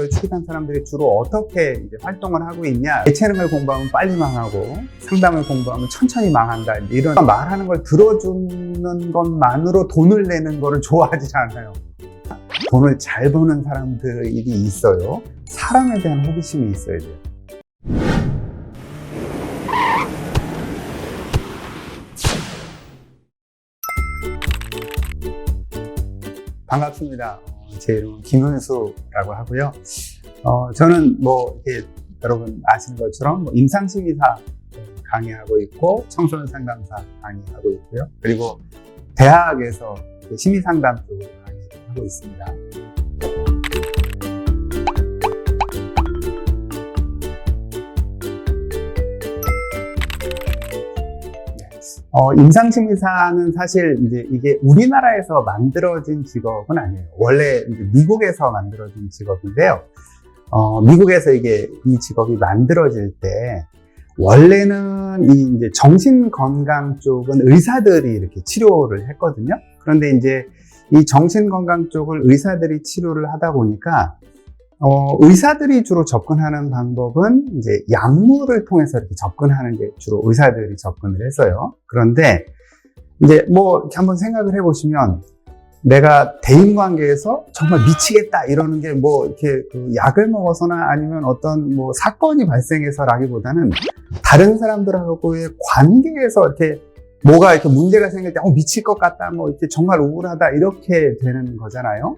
자격을 취득한 사람들이 주로 어떻게 이제 활동을 하고 있냐. 예체능을 공부하면 빨리 망하고 상담을 공부하면 천천히 망한다. 이런 말하는 걸 들어주는 것만으로 돈을 내는 거를 좋아하지 않아요. 돈을 잘 버는 사람들이 있어요. 사람에 대한 호기심이 있어야 돼요. 반갑습니다. 제 이름은 김은수라고 하고요. 저는 이렇게 여러분 아시는 것처럼 임상심리사 강의하고 있고 청소년 상담사 강의하고 있고요. 그리고 대학에서 심리상담 쪽으로 강의하고 있습니다. 임상심리사는 사실 이제 이게 우리나라에서 만들어진 직업은 아니에요. 원래 이제 미국에서 만들어진 직업인데요. 미국에서 이 직업이 만들어질 때 원래는 이제 정신건강 쪽은 의사들이 이렇게 치료를 했거든요. 그런데 이제 이 정신건강 쪽을 의사들이 치료를 하다 보니까 의사들이 주로 접근하는 방법은 이제 약물을 통해서 이렇게 접근하는 게 주로 의사들이 접근을 했어요. 그런데 이제 이렇게 한번 생각을 해보시면 내가 대인관계에서 정말 미치겠다 이러는 게 이렇게 약을 먹어서나 아니면 어떤 사건이 발생해서라기보다는 다른 사람들하고의 관계에서 이렇게 뭐가 이렇게 문제가 생길 때 미칠 것 같다, 이렇게 정말 우울하다 이렇게 되는 거잖아요.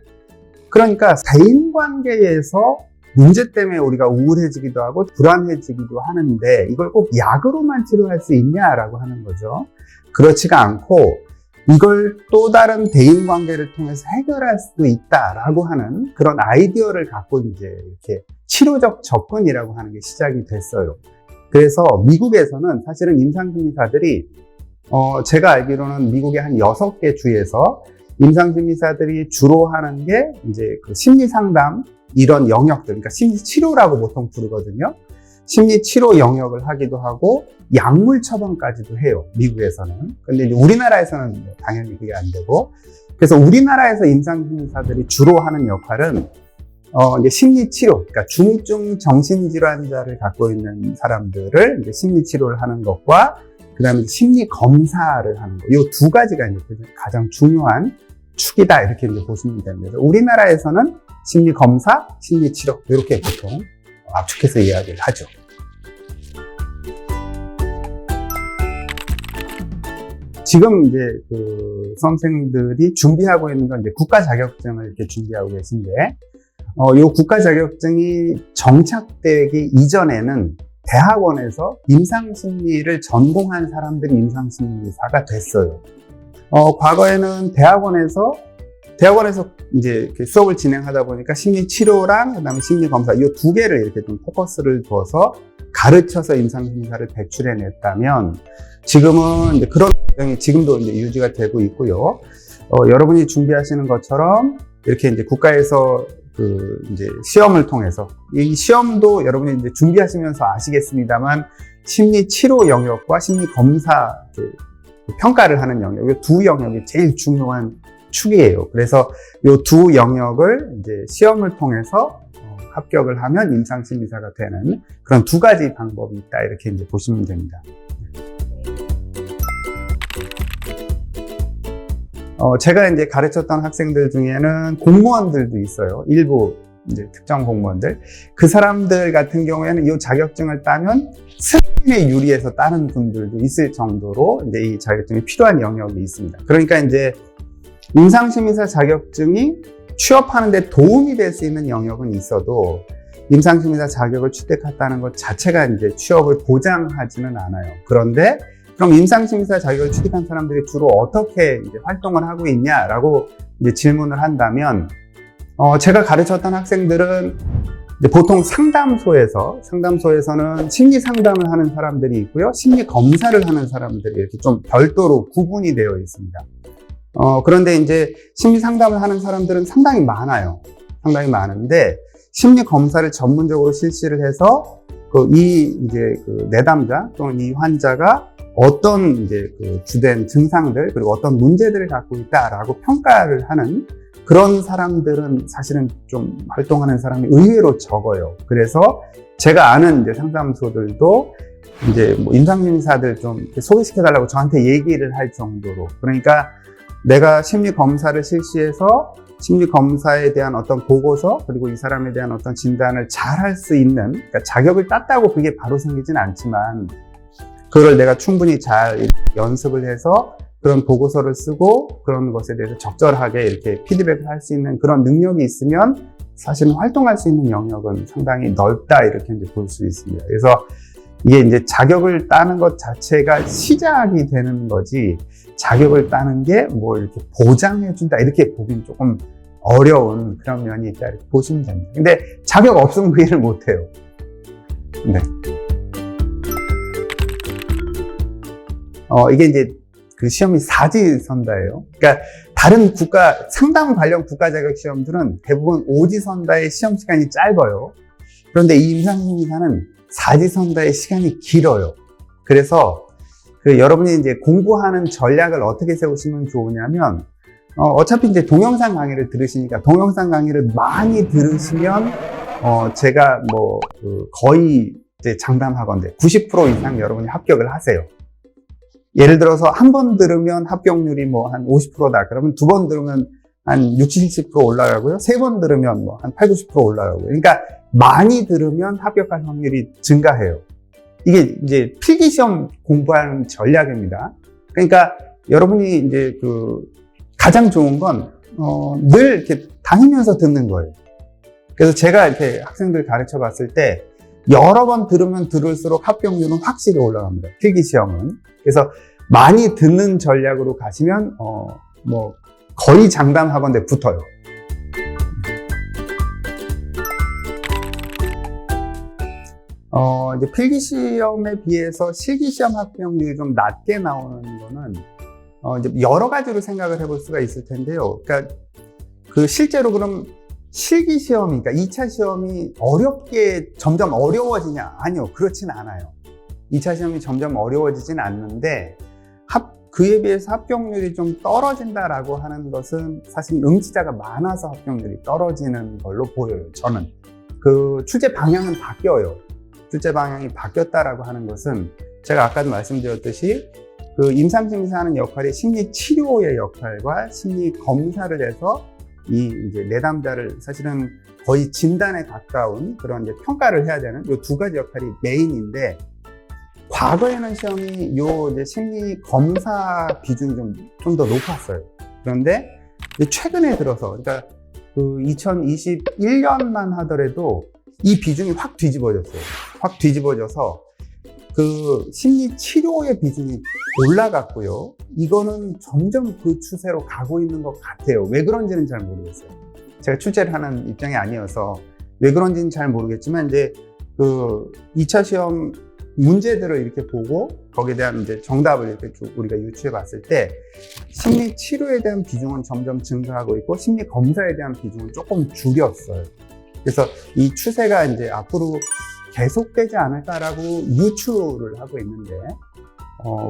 그러니까 대인관계에서 문제 때문에 우리가 우울해지기도 하고 불안해지기도 하는데 이걸 꼭 약으로만 치료할 수 있냐라고 하는 거죠. 그렇지가 않고 이걸 또 다른 대인관계를 통해서 해결할 수도 있다라고 하는 그런 아이디어를 갖고 이제 이렇게 치료적 접근이라고 하는 게 시작이 됐어요. 그래서 미국에서는 사실은 임상심리사들이 제가 알기로는 미국의 한 6개 주에서 임상심리사들이 주로 하는 게 이제 심리상담 이런 영역들, 그러니까 심리치료라고 보통 부르거든요. 심리치료 영역을 하기도 하고 약물 처방까지도 해요. 미국에서는. 근데 이제 우리나라에서는 당연히 그게 안 되고, 그래서 우리나라에서 임상심리사들이 주로 하는 역할은 이제 심리치료, 그러니까 중증 정신질환자를 갖고 있는 사람들을 이제 심리치료를 하는 것과 그 다음에 심리검사를 하는 거. 이 두 가지가 이제 가장 중요한 축이다. 이렇게 이제 보시면 됩니다. 우리나라에서는 심리검사, 심리치료. 이렇게 보통 압축해서 이야기를 하죠. 지금 이제 수험생들이 준비하고 있는 건 이제 국가 자격증을 이렇게 준비하고 계신데, 이 국가 자격증이 정착되기 이전에는 대학원에서 임상심리를 전공한 사람들이 임상심리사가 됐어요. 과거에는 대학원에서 이제 수업을 진행하다 보니까 심리치료랑 그다음에 심리검사 이 두 개를 이렇게 좀 포커스를 둬서 가르쳐서 임상심리사를 배출해냈다면 지금은 이제 그런 과정이 지금도 이제 유지가 되고 있고요. 여러분이 준비하시는 것처럼 이렇게 이제 국가에서 이제 시험을 통해서 이 시험도 여러분이 이제 준비하시면서 아시겠습니다만 심리치료 영역과 심리검사 평가를 하는 영역, 이 두 영역이 제일 중요한 축이에요. 그래서 이 두 영역을 이제 시험을 통해서 합격을 하면 임상심리사가 되는 그런 두 가지 방법이 있다. 이렇게 이제 보시면 됩니다. 제가 이제 가르쳤던 학생들 중에는 공무원들도 있어요. 일부 이제 특정 공무원들. 그 사람들 같은 경우에는 이 자격증을 따면 승진에 유리해서 따는 분들도 있을 정도로 이제 이 자격증이 필요한 영역이 있습니다. 그러니까 이제 임상심리사 자격증이 취업하는 데 도움이 될 수 있는 영역은 있어도 임상심리사 자격을 취득했다는 것 자체가 이제 취업을 보장하지는 않아요. 그런데 그럼 임상심리사 자격을 취득한 사람들이 주로 어떻게 이제 활동을 하고 있냐라고 이제 질문을 한다면, 제가 가르쳤던 학생들은 이제 보통 상담소에서는 심리 상담을 하는 사람들이 있고요, 심리 검사를 하는 사람들이 이렇게 좀 별도로 구분이 되어 있습니다. 그런데 이제 심리 상담을 하는 사람들은 상당히 많아요. 상당히 많은데 심리 검사를 전문적으로 실시를 해서 이제 내담자 또는 이 환자가 어떤 이제 주된 증상들 그리고 어떤 문제들을 갖고 있다라고 평가를 하는 그런 사람들은 사실은 좀 활동하는 사람이 의외로 적어요. 그래서 제가 아는 이제 상담소들도 이제 뭐 임상심리사들 좀 소개시켜달라고 저한테 얘기를 할 정도로, 그러니까 내가 심리 검사를 실시해서 심리 검사에 대한 어떤 보고서, 그리고 이 사람에 대한 어떤 진단을 잘 할 수 있는, 그러니까 자격을 땄다고 그게 바로 생기진 않지만 그걸 내가 충분히 잘 연습을 해서 그런 보고서를 쓰고 그런 것에 대해서 적절하게 이렇게 피드백을 할 수 있는 그런 능력이 있으면 사실은 활동할 수 있는 영역은 상당히 넓다, 이렇게 이제 볼 수 있습니다. 그래서 이게 이제 자격을 따는 것 자체가 시작이 되는 거지, 자격을 따는 게 뭐 이렇게 보장해준다, 이렇게 보기는 조금 어려운 그런 면이 있다, 이렇게 보시면 됩니다. 근데 자격 없으면 그 일을 못해요. 네. 이게 이제 그 시험이 사지선다예요. 그러니까 다른 상담 관련 국가 자격 시험들은 대부분 오지선다의 시험 시간이 짧아요. 그런데 이 임상심리사는 사지선다의 시간이 길어요. 그래서 여러분이 이제 공부하는 전략을 어떻게 세우시면 좋으냐면, 어차피 이제 동영상 강의를 들으시니까 동영상 강의를 많이 들으시면, 제가 뭐, 거의 이제 장담하건대 90% 이상 여러분이 합격을 하세요. 예를 들어서 한 번 들으면 합격률이 뭐 한 50%다. 그러면 두 번 들으면 한 60, 70% 올라가고요. 세 번 들으면 뭐 한 8, 90% 올라가고요. 그러니까 많이 들으면 합격할 확률이 증가해요. 이게 이제 필기시험 공부하는 전략입니다. 그러니까 여러분이 이제 가장 좋은 건, 늘 이렇게 다니면서 듣는 거예요. 그래서 제가 이렇게 학생들 가르쳐 봤을 때 여러 번 들으면 들을수록 합격률은 확실히 올라갑니다. 필기시험은. 그래서 많이 듣는 전략으로 가시면, 뭐, 거의 장담하건대 붙어요. 이제 필기시험에 비해서 실기시험 합격률이 좀 낮게 나오는 거는, 이제 여러 가지로 생각을 해볼 수가 있을 텐데요. 그러니까, 실제로 그럼 실기시험이, 그러니까 2차 시험이 점점 어려워지냐? 아니요, 그렇진 않아요. 2차 시험이 점점 어려워지진 않는데, 그에 비해서 합격률이 좀 떨어진다라고 하는 것은 사실 응시자가 많아서 합격률이 떨어지는 걸로 보여요, 저는. 출제 방향은 바뀌어요. 출제 방향이 바뀌었다라고 하는 것은 제가 아까도 말씀드렸듯이 임상심리사 하는 역할이 심리 치료의 역할과 심리 검사를 해서 이제 내담자를 사실은 거의 진단에 가까운 그런 이제 평가를 해야 되는 이 두 가지 역할이 메인인데, 과거에는 시험이 이제 심리 검사 비중이 좀 더 높았어요. 그런데 최근에 들어서, 그러니까 2021년만 하더라도 이 비중이 확 뒤집어졌어요. 확 뒤집어져서 심리 치료의 비중이 올라갔고요. 이거는 점점 그 추세로 가고 있는 것 같아요. 왜 그런지는 잘 모르겠어요. 제가 출제를 하는 입장이 아니어서 왜 그런지는 잘 모르겠지만, 이제 2차 시험 문제들을 이렇게 보고 거기에 대한 이제 정답을 이렇게 쭉 우리가 유추해 봤을 때 심리 치료에 대한 비중은 점점 증가하고 있고 심리 검사에 대한 비중은 조금 줄였어요. 그래서 이 추세가 이제 앞으로 계속되지 않을까라고 유추를 하고 있는데,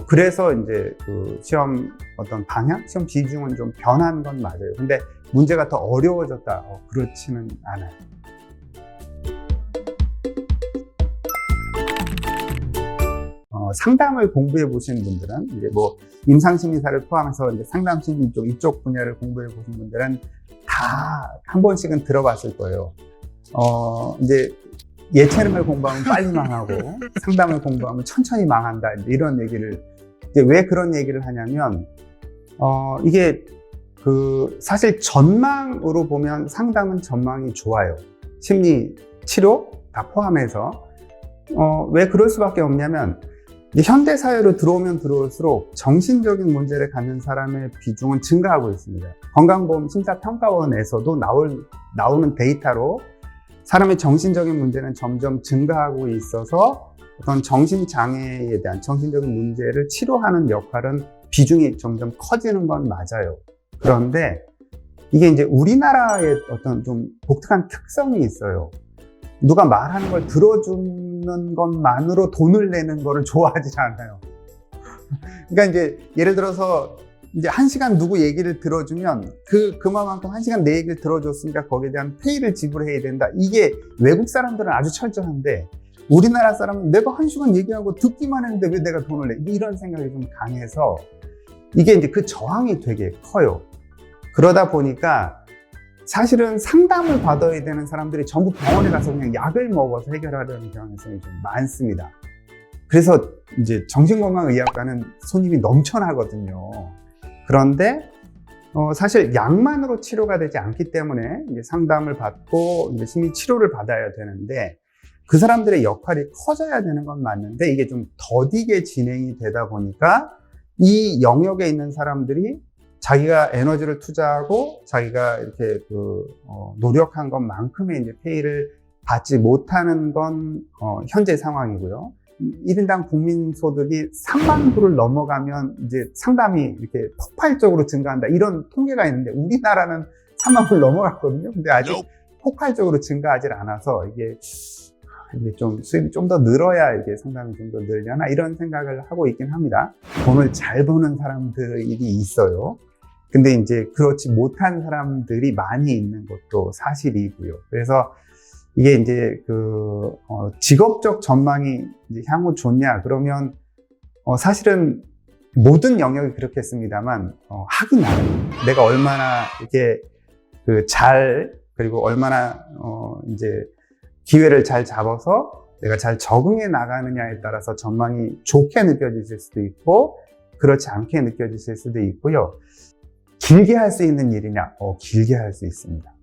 그래서 이제 시험 어떤 방향, 시험 비중은 좀 변한 건 맞아요. 근데 문제가 더 어려워졌다? 그렇지는 않아요. 상담을 공부해 보신 분들은, 이제 뭐 임상심리사를 포함해서 이제 상담심리 이쪽 분야를 공부해 보신 분들은 다 한 번씩은 들어봤을 거예요. 이제 예체능을 공부하면 빨리 망하고 상담을 공부하면 천천히 망한다, 이런 얘기를, 이제 왜 그런 얘기를 하냐면, 이게 사실 전망으로 보면 상담은 전망이 좋아요. 심리 치료 다 포함해서. 왜 그럴 수밖에 없냐면, 현대사회로 들어오면 들어올수록 정신적인 문제를 갖는 사람의 비중은 증가하고 있습니다. 건강보험심사평가원에서도 나오는 데이터로 사람의 정신적인 문제는 점점 증가하고 있어서 어떤 정신장애에 대한 정신적인 문제를 치료하는 역할은 비중이 점점 커지는 건 맞아요. 그런데 이게 이제 우리나라의 어떤 좀 독특한 특성이 있어요. 누가 말하는 걸 들어주는 것만으로 돈을 내는 거를 좋아하지 않아요. 그러니까 이제 예를 들어서 이제 1시간 누구 얘기를 들어주면 그만큼 1시간 내 얘기를 들어줬으니까 거기에 대한 페이를 지불해야 된다. 이게 외국 사람들은 아주 철저한데 우리나라 사람은 내가 1시간 얘기하고 듣기만 했는데 왜 내가 돈을 내? 이런 생각이 좀 강해서 이게 이제 그 저항이 되게 커요. 그러다 보니까 사실은 상담을 받아야 되는 사람들이 전부 병원에 가서 그냥 약을 먹어서 해결하려는 경향성이 좀 많습니다. 그래서 이제 정신건강의학과는 손님이 넘쳐나거든요. 그런데 사실 약만으로 치료가 되지 않기 때문에 이제 상담을 받고 이제 심리 치료를 받아야 되는데 그 사람들의 역할이 커져야 되는 건 맞는데 이게 좀 더디게 진행이 되다 보니까 이 영역에 있는 사람들이 자기가 에너지를 투자하고 자기가 이렇게 노력한 것만큼의 이제 페이를 받지 못하는 건 현재 상황이고요. 1인당 국민소득이 3만 불을 넘어가면 이제 상담이 이렇게 폭발적으로 증가한다. 이런 통계가 있는데 우리나라는 3만 불 넘어갔거든요. 근데 아직 폭발적으로 증가하지 않아서 이게 좀 수입이 좀 더 늘어야 이게 상담이 좀 더 늘려나 이런 생각을 하고 있긴 합니다. 돈을 잘 버는 사람들이 있어요. 근데 이제 그렇지 못한 사람들이 많이 있는 것도 사실이고요. 그래서 이게 이제 직업적 전망이 이제 향후 좋냐 그러면 사실은 모든 영역이 그렇겠습니다만 하긴 나요. 내가 얼마나 이렇게 그리고 얼마나 이제 기회를 잘 잡아서 내가 잘 적응해 나가느냐에 따라서 전망이 좋게 느껴지실 수도 있고 그렇지 않게 느껴지실 수도 있고요. 길게 할 수 있는 일이냐? 길게 할 수 있습니다.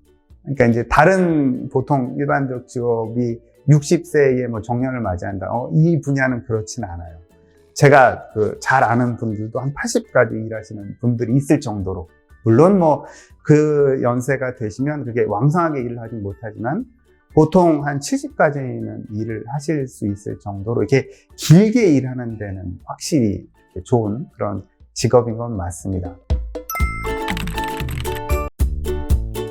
그러니까 이제 다른 보통 일반적 직업이 60세에 뭐 정년을 맞이한다. 이 분야는 그렇진 않아요. 제가 잘 아는 분들도 한 80까지 일하시는 분들이 있을 정도로 물론 뭐 그 연세가 되시면 그게 왕성하게 일을 하진 못하지만 보통 한 70까지는 일을 하실 수 있을 정도로 이렇게 길게 일하는 데는 확실히 좋은 그런 직업인 건 맞습니다.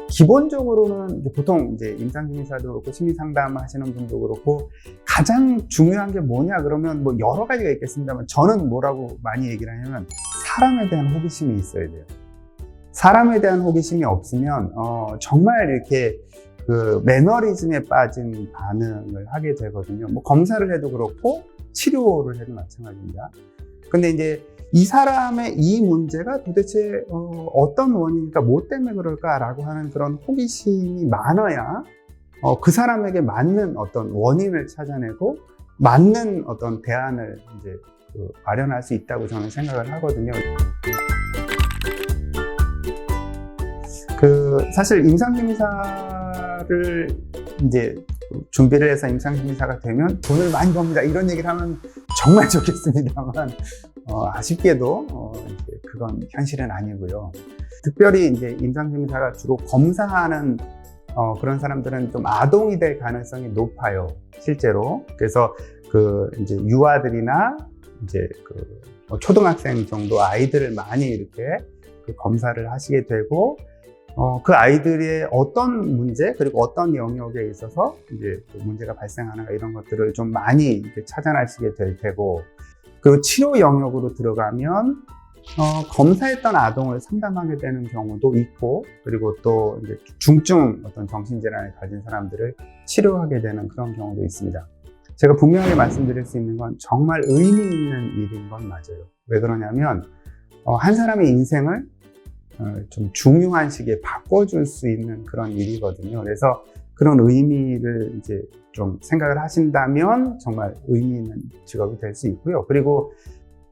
기본적으로는 보통 이제 임상심리사도 그렇고 심리상담 하시는 분도 그렇고 가장 중요한 게 뭐냐 그러면 뭐 여러 가지가 있겠습니다만 저는 뭐라고 많이 얘기를 하냐면 사람에 대한 호기심이 있어야 돼요. 사람에 대한 호기심이 없으면 정말 이렇게 매너리즘에 빠진 반응을 하게 되거든요. 뭐 검사를 해도 그렇고 치료를 해도 마찬가지입니다. 근데 이제 이 사람의 이 문제가 도대체 어떤 원인일까, 뭐 때문에 그럴까라고 하는 그런 호기심이 많아야 그 사람에게 맞는 어떤 원인을 찾아내고 맞는 어떤 대안을 이제 마련할 수 있다고 저는 생각을 하거든요. 사실 임상심리사를 이제 준비를 해서 임상심리사가 되면 돈을 많이 법니다. 이런 얘기를 하면 정말 좋겠습니다만 아쉽게도 이제 그건 현실은 아니고요. 특별히 이제 임상심리사가 주로 검사하는 그런 사람들은 좀 아동이 될 가능성이 높아요, 실제로. 그래서 이제 유아들이나 이제 초등학생 정도 아이들을 많이 이렇게 검사를 하시게 되고 그 아이들의 어떤 문제 그리고 어떤 영역에 있어서 이제 문제가 발생하는가 이런 것들을 좀 많이 이렇게 찾아내시게 될 테고 그리고 치료 영역으로 들어가면 검사했던 아동을 상담하게 되는 경우도 있고 그리고 또 이제 중증 어떤 정신질환을 가진 사람들을 치료하게 되는 그런 경우도 있습니다. 제가 분명하게 말씀드릴 수 있는 건 정말 의미 있는 일인 건 맞아요. 왜 그러냐면 한 사람의 인생을 좀 중요한 시기에 바꿔줄 수 있는 그런 일이거든요. 그래서 그런 의미를 이제 좀 생각을 하신다면 정말 의미 있는 직업이 될 수 있고요. 그리고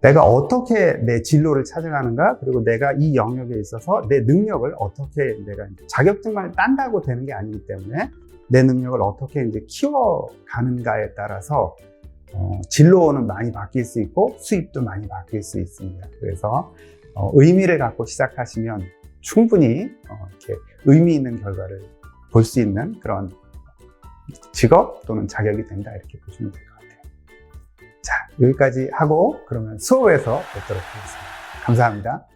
내가 어떻게 내 진로를 찾아가는가, 그리고 내가 이 영역에 있어서 내 능력을 어떻게 내가 자격증만 딴다고 되는 게 아니기 때문에 내 능력을 어떻게 이제 키워가는가에 따라서 진로는 많이 바뀔 수 있고 수입도 많이 바뀔 수 있습니다. 그래서 의미를 갖고 시작하시면 충분히 이렇게 의미 있는 결과를 볼 수 있는 그런 직업 또는 자격이 된다 이렇게 보시면 될 것 같아요. 자, 여기까지 하고 그러면 수업에서 뵙도록 하겠습니다. 감사합니다.